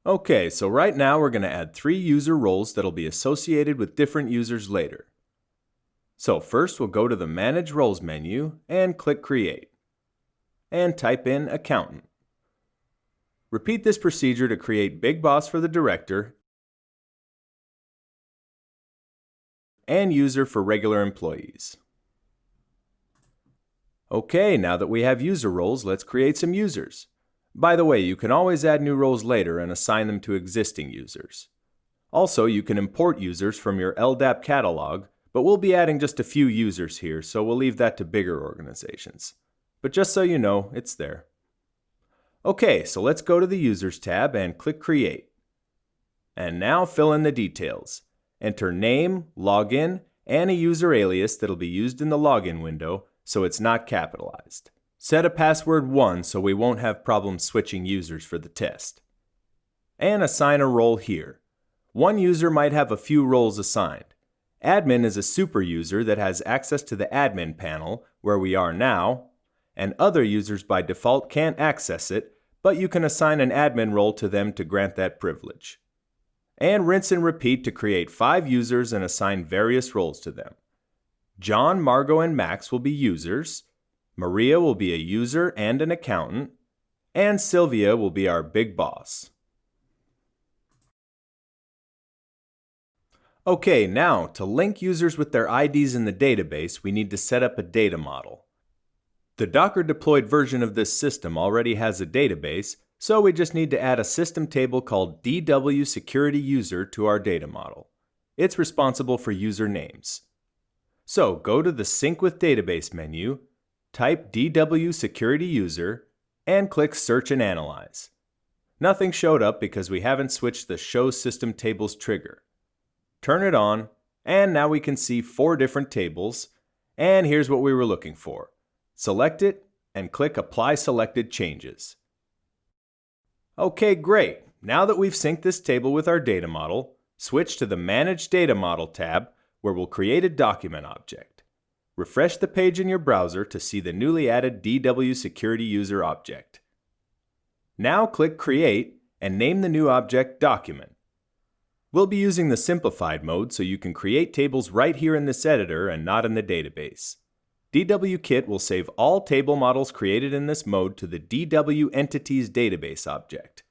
Okay, so right now we're going to add 3 user roles that'll be associated with different users later. So first we'll go to the Manage Roles menu and click Create. And type in Accountant. Repeat this procedure to create Big Boss for the director and User for regular employees. Okay, now that we have user roles, let's create some users. By the way, you can always add new roles later and assign them to existing users. Also, you can import users from your LDAP catalog, but we'll be adding just a few users here, so we'll leave that to bigger organizations. But just so you know, it's there. Okay, so let's go to the Users tab and click Create. And now fill in the details. Enter name, login, and a user alias that'll be used in the login window, so it's not capitalized. Set a password 1 so we won't have problems switching users for the test. And assign a role here. One user might have a few roles assigned. Admin is a super user that has access to the admin panel, where we are now, and other users by default can't access it, but you can assign an admin role to them to grant that privilege. And rinse and repeat to create 5 users and assign various roles to them. John, Margot, and Max will be users, Maria will be a user and an accountant, and Sylvia will be our big boss. Okay, now to link users with their IDs in the database, we need to set up a data model. The Docker deployed version of this system already has a database, so we just need to add a system table called DWSecurityUser to our data model. It's responsible for user names. So go to the Sync with Database menu, type DWSecurityUser, and click Search and Analyze. Nothing showed up because we haven't switched the Show System Tables trigger. Turn it on, and now we can see 4 different tables, and here's what we were looking for. Select it, and click Apply Selected Changes. Okay, great. Now that we've synced this table with our data model, switch to the Manage Data Model tab, where we'll create a document object. Refresh the page in your browser to see the newly added DWSecurityUser object. Now click Create, and name the new object Document. We'll be using the simplified mode so you can create tables right here in this editor and not in the database. DWKit will save all table models created in this mode to the DW Entities database object.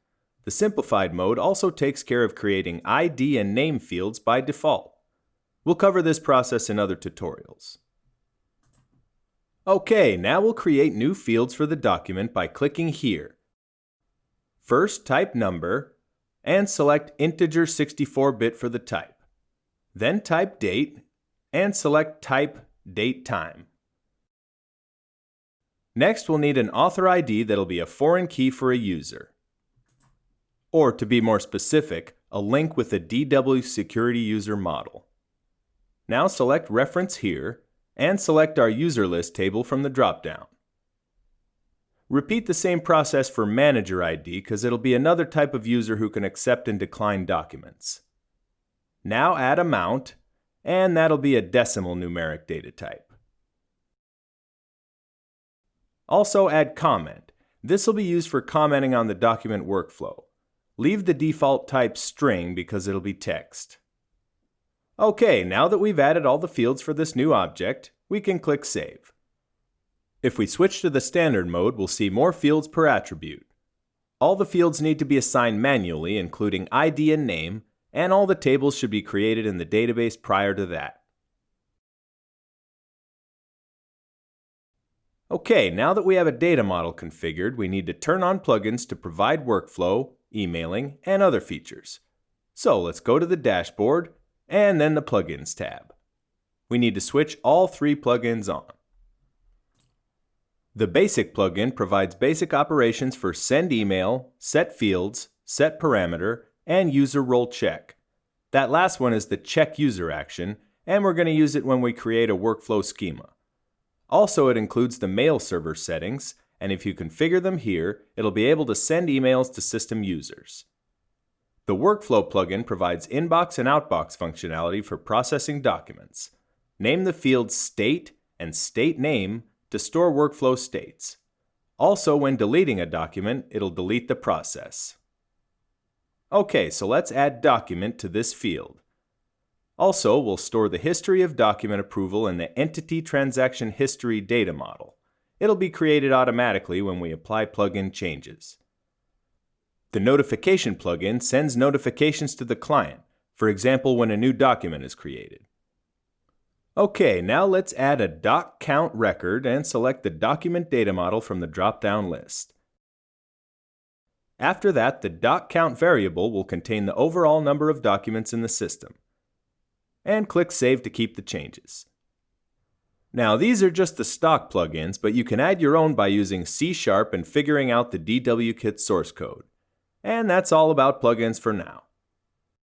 The simplified mode also takes care of creating ID and name fields by default. We'll cover this process in other tutorials. Okay, now we'll create new fields for the document by clicking here. First, type number, and select integer 64-bit for the type. Then type date, and select type date time. Next, we'll need an author ID that'll be a foreign key for a user. Or to be more specific, a link with the DWSecurityUser model. Now select Reference here, and select our user list table from the drop-down. Repeat the same process for Manager ID because it'll be another type of user who can accept and decline documents. Now add amount, and that'll be a decimal numeric data type. Also add comment. This will be used for commenting on the document workflow. Leave the default type string because it'll be text. Okay, now that we've added all the fields for this new object, we can click Save. If we switch to the standard mode, we'll see more fields per attribute. All the fields need to be assigned manually, including ID and name, and all the tables should be created in the database prior to that. Okay, now that we have a data model configured, we need to turn on plugins to provide workflow, emailing, and other features. So let's go to the dashboard, and then the Plugins tab. We need to switch all 3 plugins on. The Basic plugin provides basic operations for send email, set fields, set parameter, and user role check. That last one is the check user action, and we're going to use it when we create a workflow schema. Also, it includes the mail server settings, and if you configure them here, it'll be able to send emails to system users. The Workflow plugin provides inbox and outbox functionality for processing documents. Name the fields State and State Name to store workflow states. Also, when deleting a document, it'll delete the process. Okay, so let's add document to this field. Also, we'll store the history of document approval in the Entity Transaction History data model. It'll be created automatically when we apply plugin changes. The Notification plugin sends notifications to the client, for example when a new document is created. Okay, now let's add a DocCount record and select the document data model from the drop-down list. After that, the DocCount variable will contain the overall number of documents in the system. And click Save to keep the changes. Now, these are just the stock plugins, but you can add your own by using C# and figuring out the DWKit source code. And that's all about plugins for now.